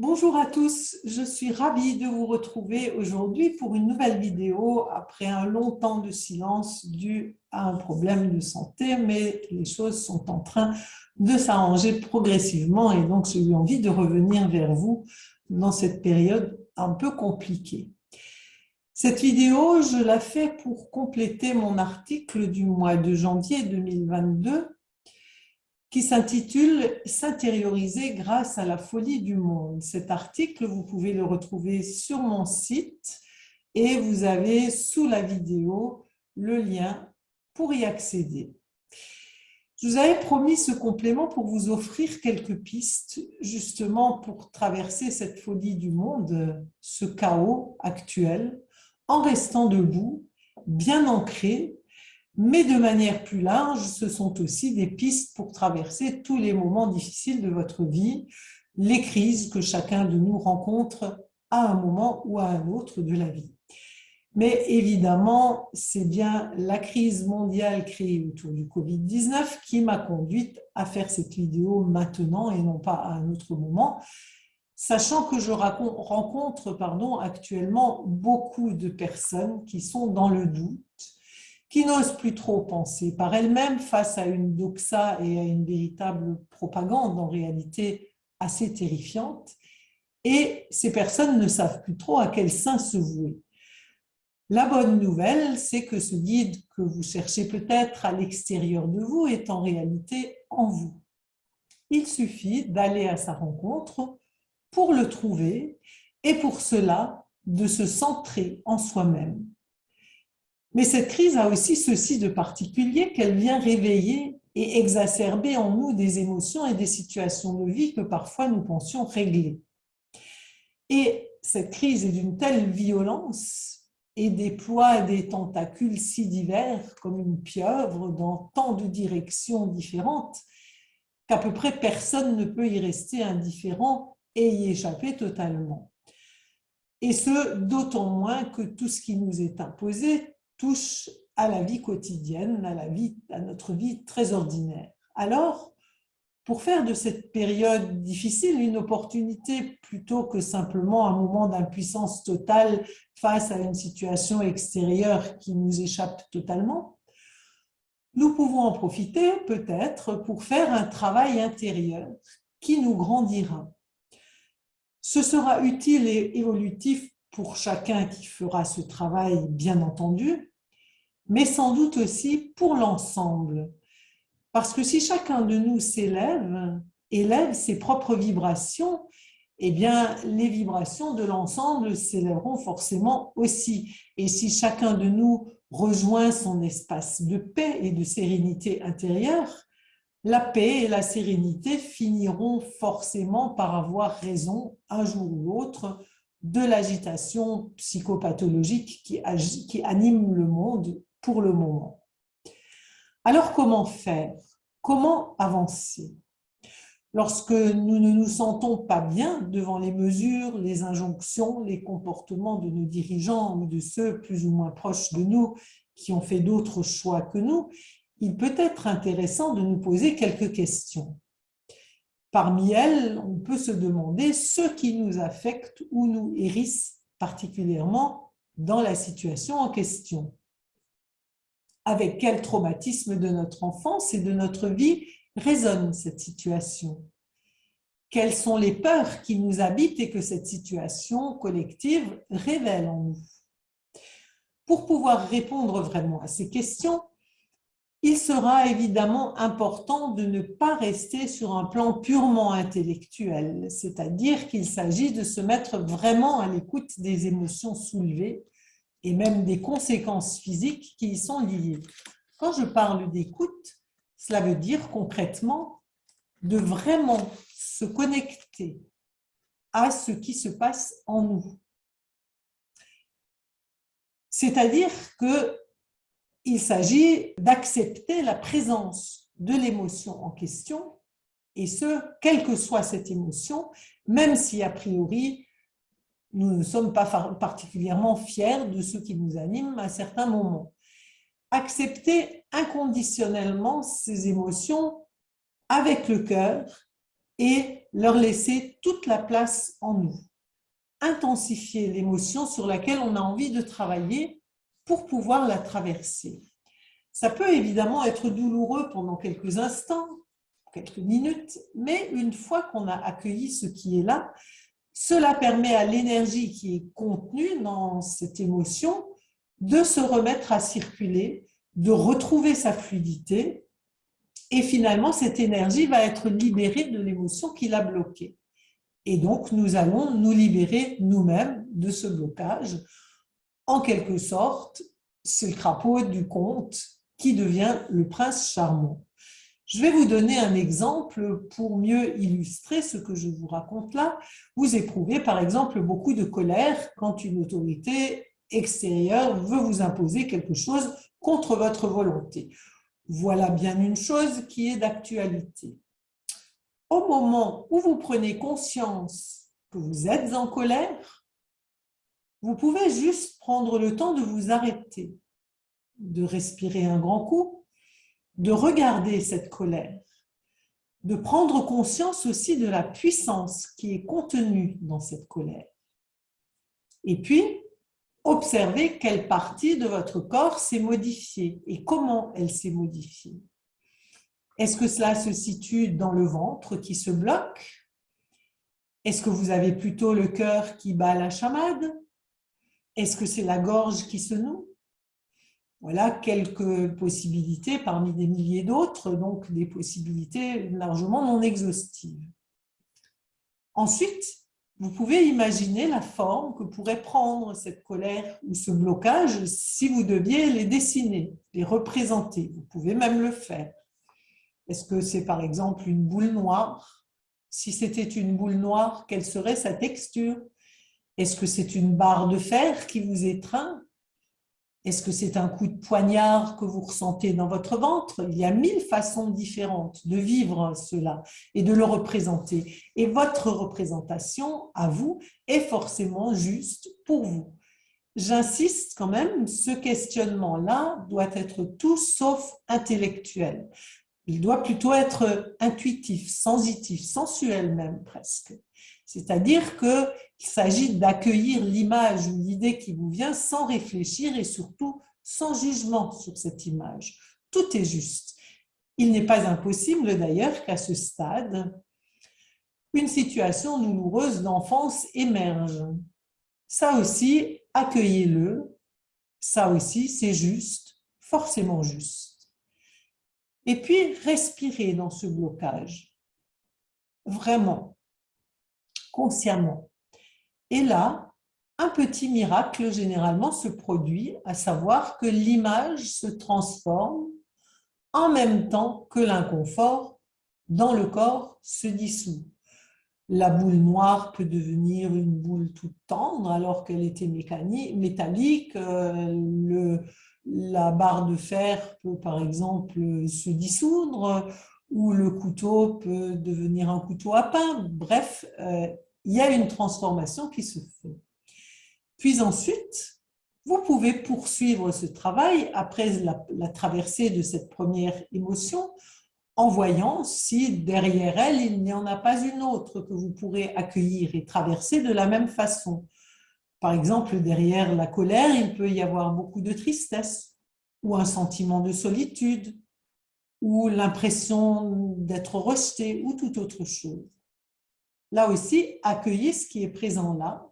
Bonjour à tous, je suis ravie de vous retrouver aujourd'hui pour une nouvelle vidéo après un long temps de silence dû à un problème de santé, mais les choses sont en train de s'arranger progressivement et donc j'ai eu envie de revenir vers vous dans cette période un peu compliquée. Cette vidéo, je la fais pour compléter mon article du mois de janvier 2022 qui s'intitule « S'intérioriser grâce à la folie du monde ». Cet article, vous pouvez le retrouver sur mon site et vous avez sous la vidéo le lien pour y accéder. Je vous avais promis ce complément pour vous offrir quelques pistes justement pour traverser cette folie du monde, ce chaos actuel, en restant debout, bien ancré, mais de manière plus large, ce sont aussi des pistes pour traverser tous les moments difficiles de votre vie, les crises que chacun de nous rencontre à un moment ou à un autre de la vie. Mais évidemment, c'est bien la crise mondiale créée autour du Covid-19 qui m'a conduite à faire cette vidéo maintenant et non pas à un autre moment, sachant que je rencontre actuellement beaucoup de personnes qui sont dans le doute, qui n'osent plus trop penser par elles-mêmes face à une doxa et à une véritable propagande en réalité assez terrifiante. Et ces personnes ne savent plus trop à quel sein se vouer. La bonne nouvelle, c'est que ce guide que vous cherchez peut-être à l'extérieur de vous est en réalité en vous. Il suffit d'aller à sa rencontre pour le trouver et pour cela de se centrer en soi-même. Mais cette crise a aussi ceci de particulier qu'elle vient réveiller et exacerber en nous des émotions et des situations de vie que parfois nous pensions réglées. Et cette crise est d'une telle violence et déploie des tentacules si divers comme une pieuvre dans tant de directions différentes qu'à peu près personne ne peut y rester indifférent et y échapper totalement. Et ce, d'autant moins que tout ce qui nous est imposé touche à la vie quotidienne, à notre vie très ordinaire. Alors, pour faire de cette période difficile une opportunité plutôt que simplement un moment d'impuissance totale face à une situation extérieure qui nous échappe totalement, nous pouvons en profiter peut-être pour faire un travail intérieur qui nous grandira. Ce sera utile et évolutif pour chacun qui fera ce travail, bien entendu, mais sans doute aussi pour l'ensemble. Parce que si chacun de nous élève ses propres vibrations, eh bien, les vibrations de l'ensemble s'élèveront forcément aussi. Et si chacun de nous rejoint son espace de paix et de sérénité intérieure, la paix et la sérénité finiront forcément par avoir raison un jour ou l'autre de l'agitation psychopathologique qui anime le monde pour le moment. Alors comment faire? Comment avancer? Lorsque nous ne nous sentons pas bien devant les mesures, les injonctions, les comportements de nos dirigeants ou de ceux plus ou moins proches de nous qui ont fait d'autres choix que nous, il peut être intéressant de nous poser quelques questions. Parmi elles, on peut se demander ce qui nous affecte ou nous hérisse particulièrement dans la situation en question. Avec quel traumatisme de notre enfance et de notre vie résonne cette situation? Quelles sont les peurs qui nous habitent et que cette situation collective révèle en nous? Pour pouvoir répondre vraiment à ces questions, il sera évidemment important de ne pas rester sur un plan purement intellectuel, c'est-à-dire qu'il s'agit de se mettre vraiment à l'écoute des émotions soulevées et même des conséquences physiques qui y sont liées. Quand je parle d'écoute, cela veut dire concrètement de vraiment se connecter à ce qui se passe en nous. C'est-à-dire qu'il s'agit d'accepter la présence de l'émotion en question, et ce, quelle que soit cette émotion, même si a priori, nous ne sommes pas particulièrement fiers de ce qui nous anime à certains moments. Accepter inconditionnellement ces émotions avec le cœur et leur laisser toute la place en nous. Intensifier l'émotion sur laquelle on a envie de travailler pour pouvoir la traverser. Ça peut évidemment être douloureux pendant quelques instants, quelques minutes, mais une fois qu'on a accueilli ce qui est là, cela permet à l'énergie qui est contenue dans cette émotion de se remettre à circuler, de retrouver sa fluidité, et finalement cette énergie va être libérée de l'émotion qui l'a bloquée. Et donc nous allons nous libérer nous-mêmes de ce blocage. En quelque sorte, c'est le crapaud du conte qui devient le prince charmant. Je vais vous donner un exemple pour mieux illustrer ce que je vous raconte là. Vous éprouvez par exemple beaucoup de colère quand une autorité extérieure veut vous imposer quelque chose contre votre volonté. Voilà bien une chose qui est d'actualité. Au moment où vous prenez conscience que vous êtes en colère, vous pouvez juste prendre le temps de vous arrêter, de respirer un grand coup, de regarder cette colère, de prendre conscience aussi de la puissance qui est contenue dans cette colère. Et puis, observez quelle partie de votre corps s'est modifiée et comment elle s'est modifiée. Est-ce que cela se situe dans le ventre qui se bloque? Est-ce que vous avez plutôt le cœur qui bat la chamade? Est-ce que c'est la gorge qui se noue? Voilà quelques possibilités parmi des milliers d'autres, donc des possibilités largement non exhaustives. Ensuite, vous pouvez imaginer la forme que pourrait prendre cette colère ou ce blocage si vous deviez les dessiner, les représenter. Vous pouvez même le faire. Est-ce que c'est par exemple une boule noire? Si c'était une boule noire, quelle serait sa texture? Est-ce que c'est une barre de fer qui vous étreint? Est-ce que c'est un coup de poignard que vous ressentez dans votre ventre? Il y a 1000 façons différentes de vivre cela et de le représenter. Et votre représentation, à vous, est forcément juste pour vous. J'insiste quand même, ce questionnement-là doit être tout sauf intellectuel. Il doit plutôt être intuitif, sensitif, sensuel même presque. C'est-à-dire qu'il s'agit d'accueillir l'image ou l'idée qui vous vient sans réfléchir et surtout sans jugement sur cette image. Tout est juste. Il n'est pas impossible d'ailleurs qu'à ce stade, une situation douloureuse d'enfance émerge. Ça aussi, accueillez-le. Ça aussi, c'est juste, forcément juste. Et puis, respirez dans ce blocage, vraiment, consciemment. Et là, un petit miracle généralement se produit, à savoir que l'image se transforme en même temps que l'inconfort dans le corps se dissout. La boule noire peut devenir une boule toute tendre alors qu'elle était métallique. La barre de fer peut par exemple se dissoudre ou le couteau peut devenir un couteau à pain. Bref, il y a une transformation qui se fait. Puis ensuite, vous pouvez poursuivre ce travail après la traversée de cette première émotion en voyant si derrière elle, il n'y en a pas une autre que vous pourrez accueillir et traverser de la même façon. Par exemple, derrière la colère, il peut y avoir beaucoup de tristesse ou un sentiment de solitude ou l'impression d'être rejeté ou toute autre chose. Là aussi, accueillez ce qui est présent là.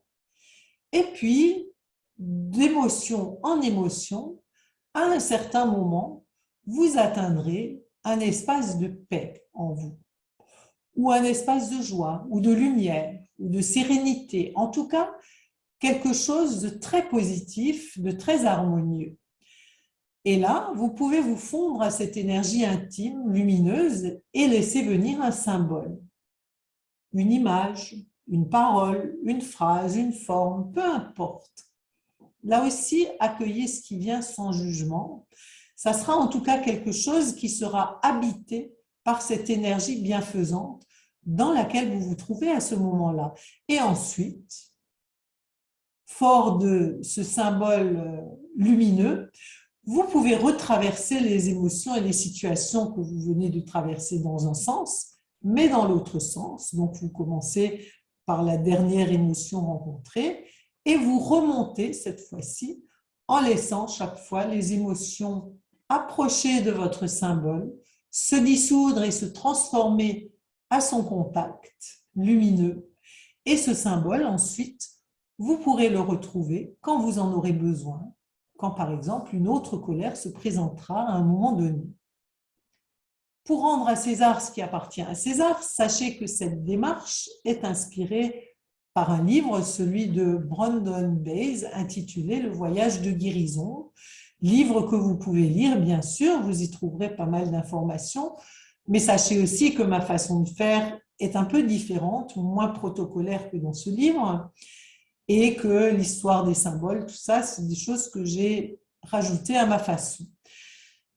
Et puis, d'émotion en émotion, à un certain moment, vous atteindrez un espace de paix en vous, ou un espace de joie, ou de lumière, ou de sérénité. En tout cas, quelque chose de très positif, de très harmonieux. Et là, vous pouvez vous fondre à cette énergie intime, lumineuse, et laisser venir un symbole, une image, une parole, une phrase, une forme, peu importe. Là aussi, accueillez ce qui vient sans jugement. Ça sera en tout cas quelque chose qui sera habité par cette énergie bienfaisante dans laquelle vous vous trouvez à ce moment-là. Et ensuite, fort de ce symbole lumineux, vous pouvez retraverser les émotions et les situations que vous venez de traverser dans un sens mais dans l'autre sens. Donc, vous commencez par la dernière émotion rencontrée et vous remontez cette fois-ci en laissant chaque fois les émotions approcher de votre symbole, se dissoudre et se transformer à son contact lumineux. Et ce symbole, ensuite, vous pourrez le retrouver quand vous en aurez besoin, quand par exemple une autre colère se présentera à un moment donné. Pour rendre à César ce qui appartient à César, sachez que cette démarche est inspirée par un livre, celui de Brandon Bayes, intitulé Le voyage de guérison, livre que vous pouvez lire, bien sûr, vous y trouverez pas mal d'informations, mais sachez aussi que ma façon de faire est un peu différente, moins protocolaire que dans ce livre, et que l'histoire des symboles, tout ça, c'est des choses que j'ai rajoutées à ma façon.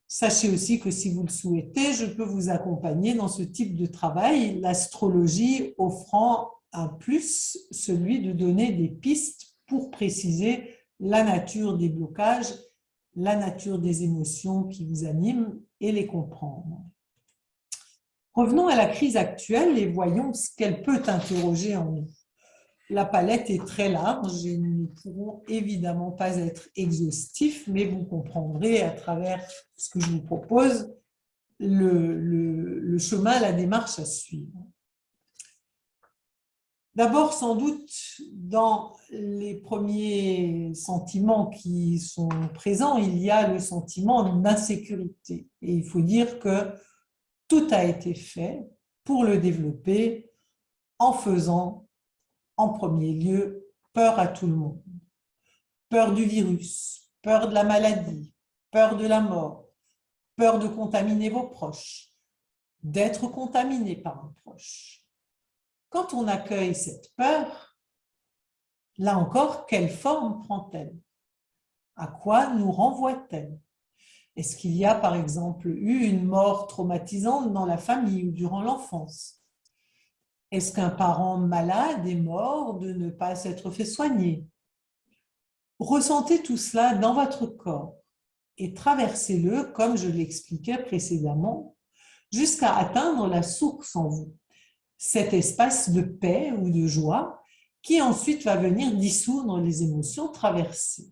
Sachez aussi que si vous le souhaitez, je peux vous accompagner dans ce type de travail, l'astrologie offrant un plus, celui de donner des pistes pour préciser la nature des blocages, la nature des émotions qui vous animent et les comprendre. Revenons à la crise actuelle et voyons ce qu'elle peut interroger en nous. La palette est très large et nous ne pourrons évidemment pas être exhaustifs, mais vous comprendrez à travers ce que je vous propose le chemin, la démarche à suivre. D'abord, sans doute, dans les premiers sentiments qui sont présents, il y a le sentiment d'insécurité. Et il faut dire que tout a été fait pour le développer en faisant en premier lieu peur à tout le monde. Peur du virus, peur de la maladie, peur de la mort, peur de contaminer vos proches, d'être contaminé par un proche. Quand on accueille cette peur, là encore, quelle forme prend-elle? À quoi nous renvoie-t-elle? Est-ce qu'il y a, par exemple, eu une mort traumatisante dans la famille ou durant l'enfance? Est-ce qu'un parent malade est mort de ne pas s'être fait soigner? Ressentez tout cela dans votre corps et traversez-le, comme je l'expliquais précédemment, jusqu'à atteindre la source en vous, cet espace de paix ou de joie qui ensuite va venir dissoudre les émotions traversées.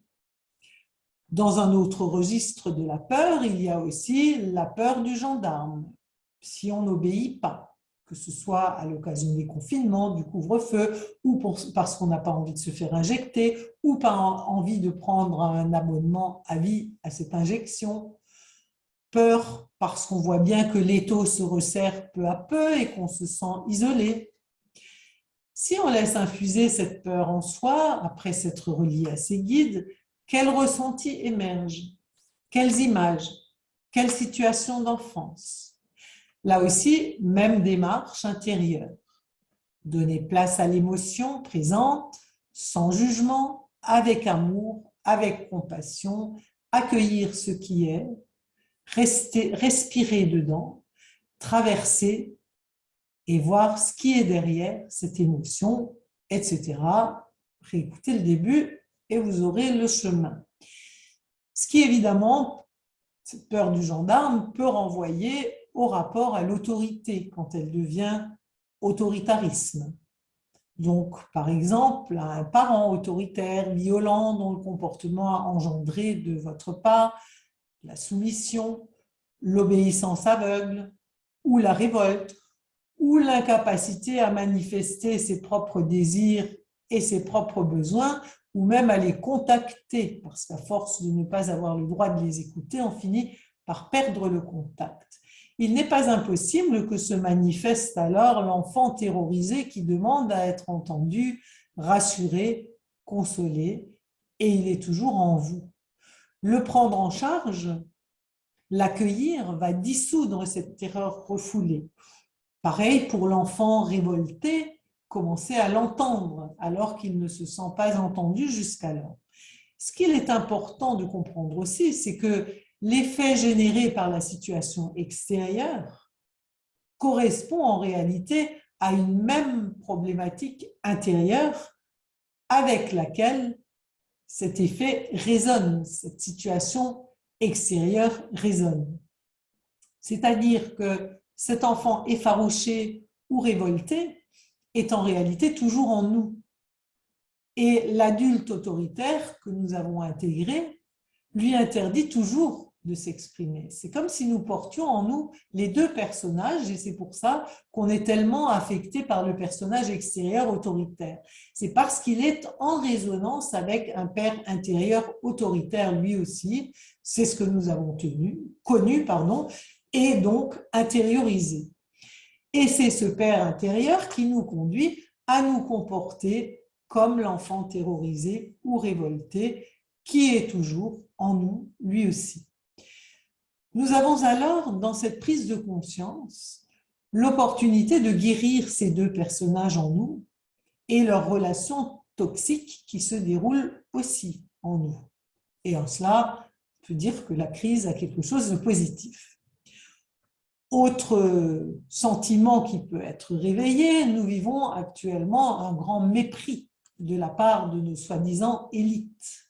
Dans un autre registre de la peur, il y a aussi la peur du gendarme, si on n'obéit pas, que ce soit à l'occasion des confinements, du couvre-feu, ou parce qu'on n'a pas envie de se faire injecter, ou pas envie de prendre un abonnement à vie à cette injection. Peur parce qu'on voit bien que l'étau se resserre peu à peu et qu'on se sent isolé. Si on laisse infuser cette peur en soi, après s'être relié à ses guides, quels ressentis émergent? Quelles images? Quelles situations d'enfance? Là aussi, même démarche intérieure. Donner place à l'émotion présente, sans jugement, avec amour, avec compassion, accueillir ce qui est, respirer dedans, traverser et voir ce qui est derrière cette émotion, etc. Réécoutez le début et vous aurez le chemin. Ce qui, évidemment, cette peur du gendarme peut renvoyer au rapport à l'autorité quand elle devient autoritarisme. Donc, par exemple, un parent autoritaire, violent, dont le comportement a engendré de votre part la soumission, l'obéissance aveugle, ou la révolte, ou l'incapacité à manifester ses propres désirs et ses propres besoins, ou même à les contacter, parce qu'à force de ne pas avoir le droit de les écouter, on finit par perdre le contact. Il n'est pas impossible que se manifeste alors l'enfant terrorisé qui demande à être entendu, rassuré, consolé, et il est toujours en vous. Le prendre en charge, l'accueillir, va dissoudre cette terreur refoulée. Pareil pour l'enfant révolté, commencer à l'entendre alors qu'il ne se sent pas entendu jusqu'alors. Ce qu'il est important de comprendre aussi, c'est que l'effet généré par la situation extérieure correspond en réalité à une même problématique intérieure avec laquelle cet effet résonne, cette situation extérieure résonne. C'est-à-dire que cet enfant effarouché ou révolté est en réalité toujours en nous. Et l'adulte autoritaire que nous avons intégré lui interdit toujours de s'exprimer. C'est comme si nous portions en nous les deux personnages, et c'est pour ça qu'on est tellement affecté par le personnage extérieur autoritaire. C'est parce qu'il est en résonance avec un père intérieur autoritaire lui aussi. C'est ce que nous avons connu, et donc intériorisé. Et c'est ce père intérieur qui nous conduit à nous comporter comme l'enfant terrorisé ou révolté qui est toujours en nous, lui aussi. Nous avons alors, dans cette prise de conscience, l'opportunité de guérir ces deux personnages en nous et leurs relations toxiques qui se déroulent aussi en nous. Et en cela, on peut dire que la crise a quelque chose de positif. Autre sentiment qui peut être réveillé, nous vivons actuellement un grand mépris de la part de nos soi-disant élites.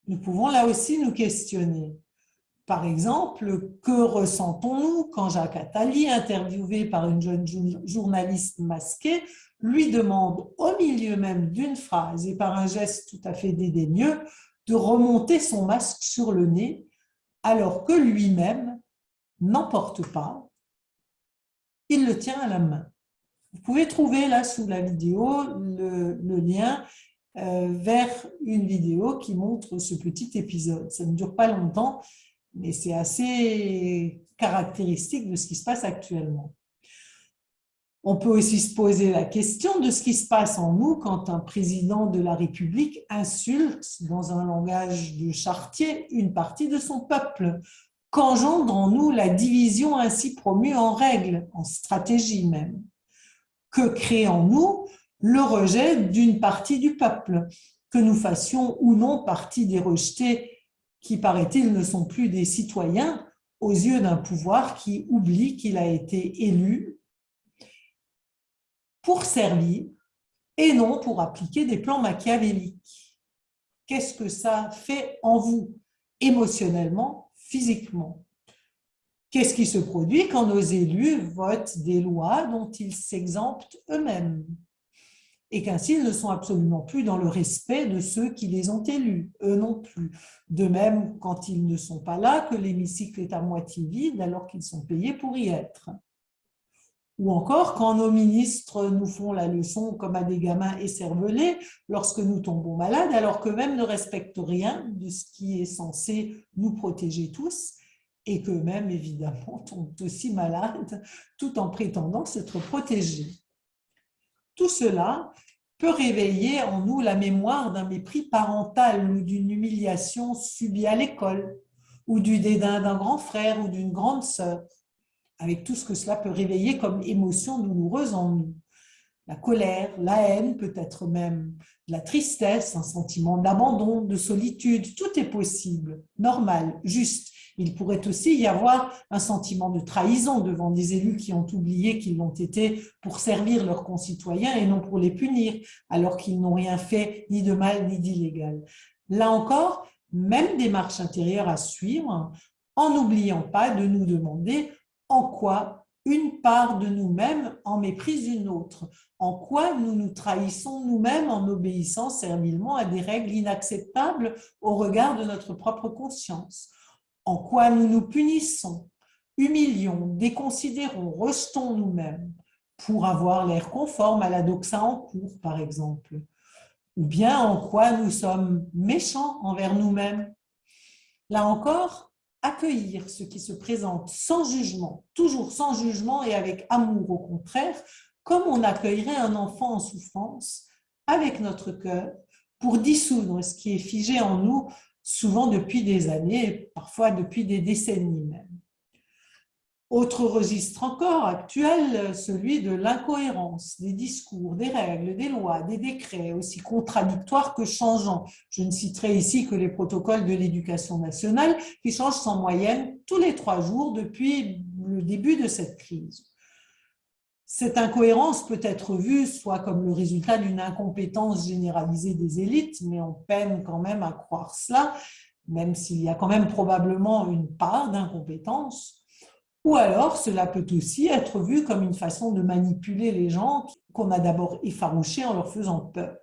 Nous pouvons là aussi nous questionner. Par exemple, que ressentons-nous quand Jacques Attali, interviewé par une jeune journaliste masquée, lui demande au milieu même d'une phrase et par un geste tout à fait dédaigneux de remonter son masque sur le nez alors que lui-même n'en porte pas, il le tient à la main. Vous pouvez trouver là sous la vidéo le lien vers une vidéo qui montre ce petit épisode. Ça ne dure pas longtemps, mais c'est assez caractéristique de ce qui se passe actuellement. On peut aussi se poser la question de ce qui se passe en nous quand un président de la République insulte, dans un langage de charretier, une partie de son peuple. Qu'engendre en nous la division ainsi promue en règle, en stratégie même? Que crée en nous le rejet d'une partie du peuple, que nous fassions ou non partie des rejetés qui, paraît-il, ne sont plus des citoyens aux yeux d'un pouvoir qui oublie qu'il a été élu pour servir et non pour appliquer des plans machiavéliques. Qu'est-ce que ça fait en vous, émotionnellement, physiquement? Qu'est-ce qui se produit quand nos élus votent des lois dont ils s'exemptent eux-mêmes et qu'ainsi ils ne sont absolument plus dans le respect de ceux qui les ont élus, eux non plus. De même, quand ils ne sont pas là, que l'hémicycle est à moitié vide alors qu'ils sont payés pour y être. Ou encore, quand nos ministres nous font la leçon comme à des gamins écervelés lorsque nous tombons malades, alors qu'eux-mêmes ne respectent rien de ce qui est censé nous protéger tous, et qu'eux-mêmes, évidemment, tombent aussi malades, tout en prétendant s'être protégés. Tout cela peut réveiller en nous la mémoire d'un mépris parental ou d'une humiliation subie à l'école, ou du dédain d'un grand frère ou d'une grande sœur, avec tout ce que cela peut réveiller comme émotion douloureuse en nous. La colère, la haine, peut-être même de la tristesse, un sentiment d'abandon, de solitude, tout est possible, normal, juste. Il pourrait aussi y avoir un sentiment de trahison devant des élus qui ont oublié qu'ils l'ont été pour servir leurs concitoyens et non pour les punir, alors qu'ils n'ont rien fait ni de mal ni d'illégal. Là encore, même démarche intérieure à suivre, en n'oubliant pas de nous demander en quoi une part de nous-mêmes en méprise une autre, en quoi nous nous trahissons nous-mêmes en obéissant servilement à des règles inacceptables au regard de notre propre conscience, en quoi nous nous punissons, humilions, déconsidérons, rejetons nous-mêmes pour avoir l'air conforme à la doxa en cours, par exemple, ou bien en quoi nous sommes méchants envers nous-mêmes. Là encore, accueillir ce qui se présente sans jugement, toujours sans jugement et avec amour au contraire, comme on accueillerait un enfant en souffrance, avec notre cœur, pour dissoudre ce qui est figé en nous, souvent depuis des années, parfois depuis des décennies même. Autre registre encore actuel, celui de l'incohérence des discours, des règles, des lois, des décrets, aussi contradictoires que changeants. Je ne citerai ici que les protocoles de l'éducation nationale qui changent en moyenne tous les 3 jours depuis le début de cette crise. Cette incohérence peut être vue soit comme le résultat d'une incompétence généralisée des élites, mais on peine quand même à croire cela, même s'il y a quand même probablement une part d'incompétence, Ou alors, cela peut aussi être vu comme une façon de manipuler les gens qu'on a d'abord effarouchés en leur faisant peur.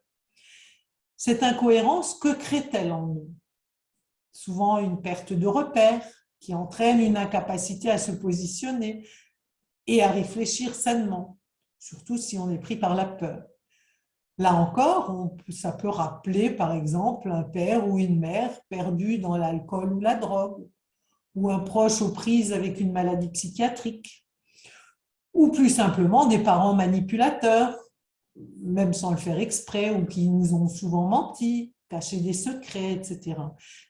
Cette incohérence, que crée-t-elle en nous? Souvent une perte de repères qui entraîne une incapacité à se positionner et à réfléchir sainement, surtout si on est pris par la peur. Là encore, ça peut rappeler par exemple un père ou une mère perdu dans l'alcool ou la drogue, ou un proche aux prises avec une maladie psychiatrique, ou plus simplement des parents manipulateurs, même sans le faire exprès, ou qui nous ont souvent menti, caché des secrets, etc.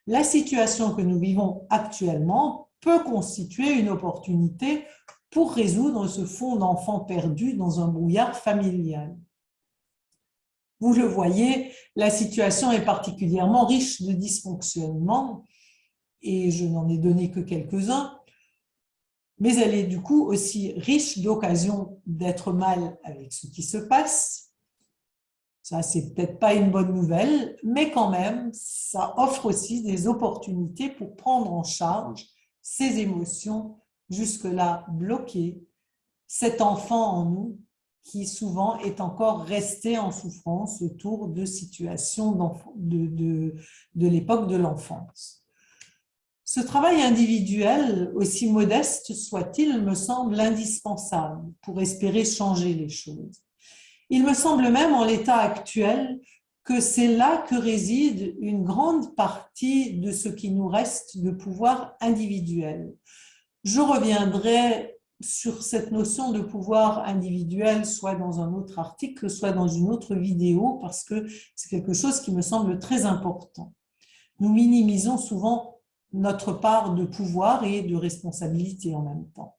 La situation que nous vivons actuellement peut constituer une opportunité pour résoudre ce fond d'enfant perdu dans un brouillard familial. Vous le voyez, la situation est particulièrement riche de dysfonctionnements, et je n'en ai donné que quelques-uns, mais elle est du coup aussi riche d'occasions d'être mal avec ce qui se passe. Ça, c'est peut-être pas une bonne nouvelle, mais quand même, ça offre aussi des opportunités pour prendre en charge ces émotions jusque-là bloquées, cet enfant en nous qui souvent est encore resté en souffrance autour de situations de l'époque de l'enfance. Ce travail individuel, aussi modeste soit-il, me semble indispensable pour espérer changer les choses. Il me semble même en l'état actuel que c'est là que réside une grande partie de ce qui nous reste de pouvoir individuel. Je reviendrai sur cette notion de pouvoir individuel, soit dans un autre article, soit dans une autre vidéo, parce que c'est quelque chose qui me semble très important. Nous minimisons souvent notre part de pouvoir et de responsabilité en même temps.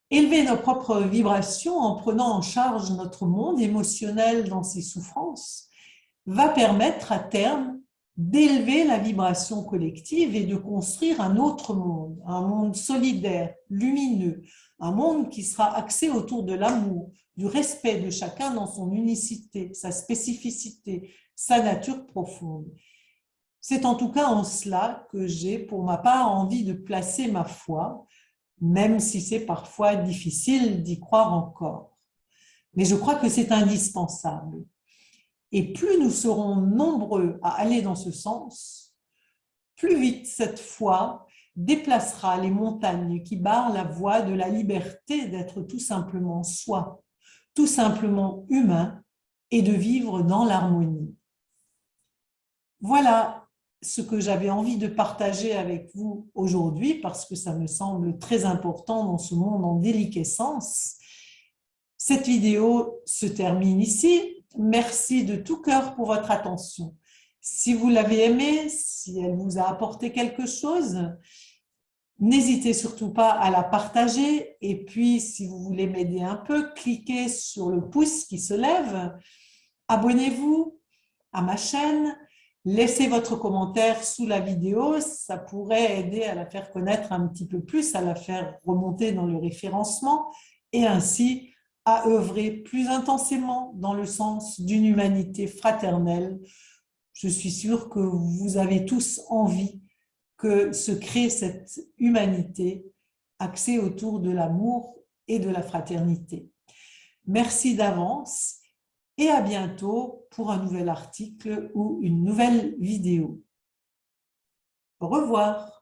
Élever nos propres vibrations en prenant en charge notre monde émotionnel dans ses souffrances va permettre à terme d'élever la vibration collective et de construire un autre monde, un monde solidaire, lumineux, un monde qui sera axé autour de l'amour, du respect de chacun dans son unicité, sa spécificité, sa nature profonde. C'est en tout cas en cela que j'ai, pour ma part, envie de placer ma foi, même si c'est parfois difficile d'y croire encore. Mais je crois que c'est indispensable. Et plus nous serons nombreux à aller dans ce sens, plus vite cette foi déplacera les montagnes qui barrent la voie de la liberté d'être tout simplement soi, tout simplement humain, et de vivre dans l'harmonie. Voilà ce que j'avais envie de partager avec vous aujourd'hui, parce que ça me semble très important dans ce monde en déliquescence. Cette vidéo se termine ici. Merci de tout cœur pour votre attention. Si vous l'avez aimée, si elle vous a apporté quelque chose, n'hésitez surtout pas à la partager. Et puis, si vous voulez m'aider un peu, cliquez sur le pouce qui se lève. Abonnez-vous à ma chaîne. Laissez votre commentaire sous la vidéo, ça pourrait aider à la faire connaître un petit peu plus, à la faire remonter dans le référencement et ainsi à œuvrer plus intensément dans le sens d'une humanité fraternelle. Je suis sûre que vous avez tous envie que se crée cette humanité axée autour de l'amour et de la fraternité. Merci d'avance. Et à bientôt pour un nouvel article ou une nouvelle vidéo. Au revoir.